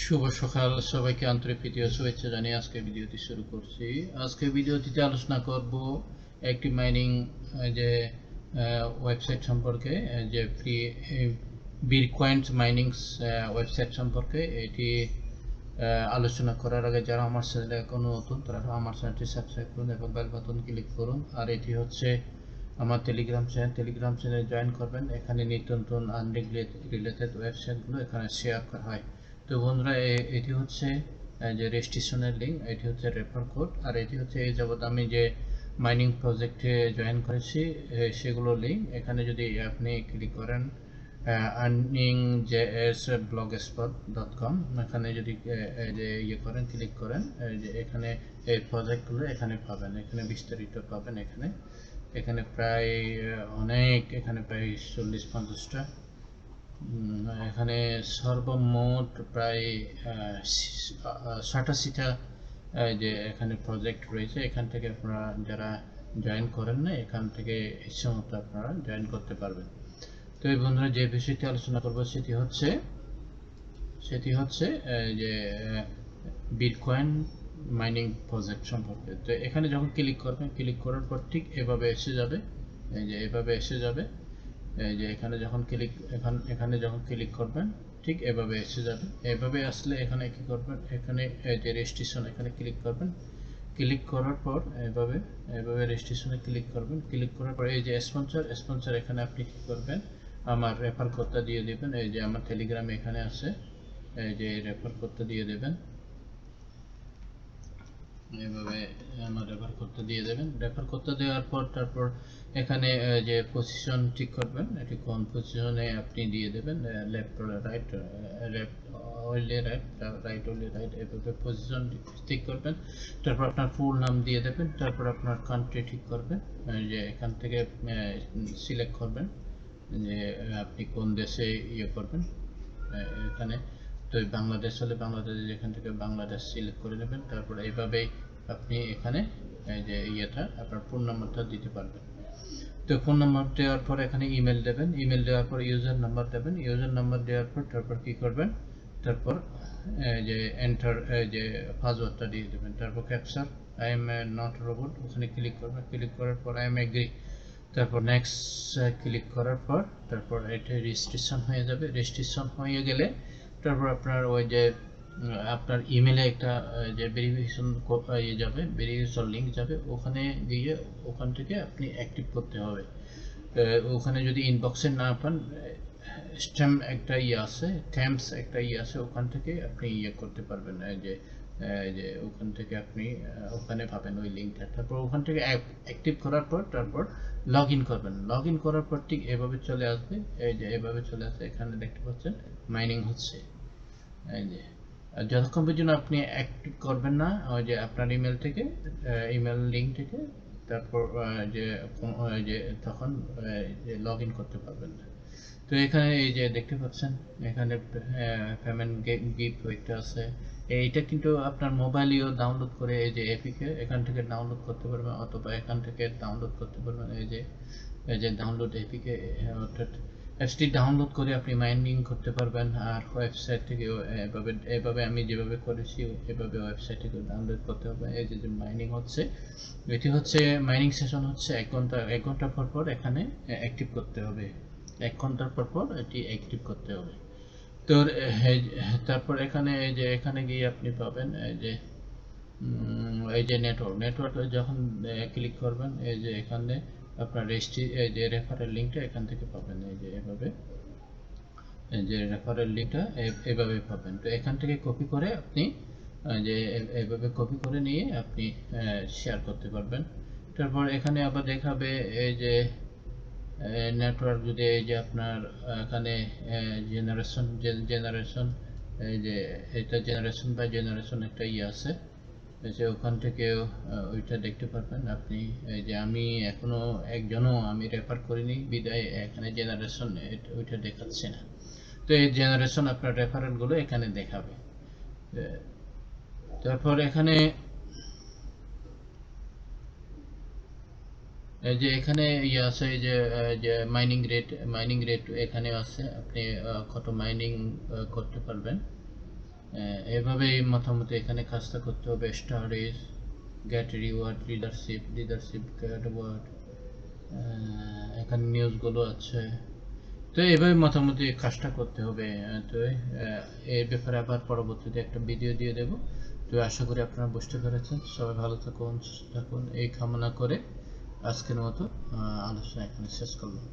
শুভ সকাল সবাইকে আন্তরিক প্রীতি ও শুভেচ্ছা জানিয়ে আজকে ভিডিওটি শুরু করছি। আজকে ভিডিওটিতে আলোচনা করব একটি মাইনিং যে ওয়েবসাইট সম্পর্কে, যে ফ্রি VirCoin মাইনিং ওয়েবসাইট সম্পর্কে। এটি আলোচনা করার আগে যারা আমার চ্যানেলে এখনো নতুন তারা আমার চ্যানেলটি সাবস্ক্রাইব করুন এবং বেল বাটন ক্লিক করুন। আর এটি হচ্ছে আমার টেলিগ্রাম চ্যানেলে জয়েন করবেন। এখানে নিত্য নতুন রিলেটেড ওয়েবসাইটগুলো এখানে শেয়ার করা হয়। তো বন্ধুরা, এটি হচ্ছে যে রেজিস্ট্রেশনের লিঙ্ক, এটি হচ্ছে রেফার কোড, আর এটি হচ্ছে এই যাবত আমি যে মাইনিং প্রজেক্টে জয়েন করেছি সেগুলো লিঙ্ক। এখানে যদি আপনি ক্লিক করেন earningjsblogspot.com, এখানে যদি যে করেন ক্লিক করেন, যে এখানে এই প্রজেক্টগুলো এখানে পাবেন, এখানে বিস্তারিত পাবেন। এখানে প্রায় এখানে প্রায় 40-50টা, এখানে সর্বমোট প্রায় 87টা যে এখানে প্রজেক্ট রয়েছে। এখান থেকে আপনারা যারা জয়েন করেন না, এখান থেকে ইচ্ছামতো আপনারা জয়েন করতে পারবেন। তো এই বন্ধুরা, যে বিষয়টি আলোচনা করবো সেটি হচ্ছে যে VirCoin মাইনিং প্রজেক্ট সম্পর্কে। তো এখানে যখন ক্লিক করবেন, ক্লিক করার পর ঠিক এভাবে এসে যাবে, এই যে এভাবে এসে যাবে। এই যে এখানে যখন ক্লিক করবেন ঠিক এভাবে এসে যাবে। এভাবে আসলে এখানে কি করবেন, এখানে যে রেজিস্ট্রেশন এখানে ক্লিক করবেন। ক্লিক করার পর এভাবে রেজিস্ট্রেশনে ক্লিক করবেন। ক্লিক করার পর এই যে স্পন্সর এখানে আপনি কি করবেন, আমার রেফার কোডটা দিয়ে দেবেন। এই যে আমার টেলিগ্রামে এখানে আছে, এই যে রেফার কোডটা দিয়ে দেবেন। এভাবে আমার রেফার কোডটা দিয়ে দেবেন। রেফার কোডটা দেওয়ার পর তারপর এখানে যে পজিশন ঠিক করবেন, এটি কোন পজিশনে আপনি দিয়ে দেবেন, লেফট রাইট, রাইট এভাবে পজিশন ঠিক করবেন। তারপর আপনার ফুল নাম দিয়ে দেবেন। তারপর আপনার কান্ট্রি ঠিক করবেন, যে এখান থেকে সিলেক্ট করবেন যে আপনি কোন দেশে করবেন। এখানে তো বাংলাদেশ হলে বাংলাদেশ, যেখান থেকে বাংলাদেশ সিলেক্ট করে নেবেন। তারপর এইভাবেই আপনি এখানে এই যে আপনার ফোন নাম্বারটা দিতে পারবেন। তো ফোন নাম্বার দেওয়ার পর এখানে ইমেল দেবেন। ইমেল দেওয়ার পর ইউজার নাম্বার দেবেন। ইউজার নাম্বার দেওয়ার পর তারপর কি করবেন, তারপর যে এন্টার যে পাসওয়ার্ডটা দিয়ে দেবেন। তারপর capture I am not robot ওখানে ক্লিক করবেন। ক্লিক করার পর আই এম এগ্রি, তারপর নেক্সট ক্লিক করার পর তারপর এটা রেজিস্ট্রেশন হয়ে যাবে। রেজিস্ট্রেশন হয়ে গেলে তারপর আপনার ওই যে আপনার ইমেলে একটা যে ভেরিফিকেশন যাবে, ভেরিফিকেশন লিঙ্ক যাবে, ওখানে গিয়ে ওখান থেকে আপনি অ্যাক্টিভ করতে হবে। ওখানে যদি ইনবক্সে না পান, স্ট্যাম্পস একটা আছে, ওখান থেকে আপনি করতে পারবেন। যে ওখান থেকে আপনি ওখানে পাবেন ওই লিঙ্কটা। তারপর ওখান থেকে অ্যাক্টিভ করার পর তারপর লগ ইন করবেন। লগ ইন করার পর ঠিক এভাবে চলে আসবে। এই যে এভাবে চলে আসবে, এখানে দেখতে পাচ্ছেন মাইনিং হচ্ছে। এই যে যতক্ষণ পর্যন্ত আপনি অ্যাক্টিভ করবেন না ওই যে আপনার ইমেল লিঙ্ক থেকে, তারপর যে তখন লগ ইন করতে পারবেন না। তো এখানে এই যে দেখতে পাচ্ছেন এখানে পেমেন্ট গিফট একটা আছে। এইটা কিন্তু আপনার মোবাইলেও ডাউনলোড করে এই যে এপিকে এখান থেকে ডাউনলোড করতে পারবেন, অথবা এখান থেকে ডাউনলোড করতে পারবেন। এই যে ডাউনলোড এপিকে, অর্থাৎ অ্যাপসটি ডাউনলোড করে আপনি মাইনিং করতে পারবেন। আর ওয়েবসাইট থেকে এভাবে আমি যেভাবে করেছি এভাবে ওয়েবসাইট থেকে ডাউনলোড করতে হবে। এই যে মাইনিং হচ্ছে, এটি হচ্ছে মাইনিং সেশন হচ্ছে 1 ঘন্টা পর এখানে অ্যাক্টিভ করতে হবে। 1 ঘন্টার পর এটি অ্যাক্টিভ করতে হবে। তো তারপর এখানে এখানে গিয়ে আপনি পাবেন এই যে নেটওয়ার্ক যখন ক্লিক করবেন, এই যে এখানে আপনার যে রেফারেল লিঙ্কটা এখান থেকে পাবেন। এই যে এভাবে যে রেফারেল লিঙ্কটা এভাবে পাবেন। তো এখান থেকে কপি করে আপনি যে এভাবে কপি করে নিয়ে আপনি শেয়ার করতে পারবেন। তারপর এখানে আবার দেখাবে এই যে নেটওয়ার্ক, যদি এই যে আপনার এখানে জেনারেশন এই যে এটা জেনারেশন বাই জেনারেশন একটা আছে, যে ওখান থেকেও ওইটা দেখতে পারবেন আপনি। এই যে আমি এখনো একজনও আমি রেফার করিনি বিদায় এখানে জেনারেশন ওইটা দেখাচ্ছে না। তো এই জেনারেশন আপনার রেফারেল গুলো এখানে দেখাবে। তারপর এখানে এই যে এখানে আছে, এই যে মাইনিং রেট এখানে আছে, আপনি কত মাইনিং করতে পারবেন। এভাবেই মোটামুটি এখানে কাজটা করতে হবে। Storage, get reward, leadership get word, এখানে নিউজগুলো আছে। তো এভাবে মোটামুটি কাজটা করতে হবে। তো এর ব্যাপারে আবার পরবর্তীতে একটা ভিডিও দিয়ে দেব। তো আশা করি আপনারা বুঝতে পেরেছেন। সবাই ভালো থাকুন, সুস্থ থাকুন এই কামনা করে আজকের মতো আলোচনা এখানে শেষ করলাম।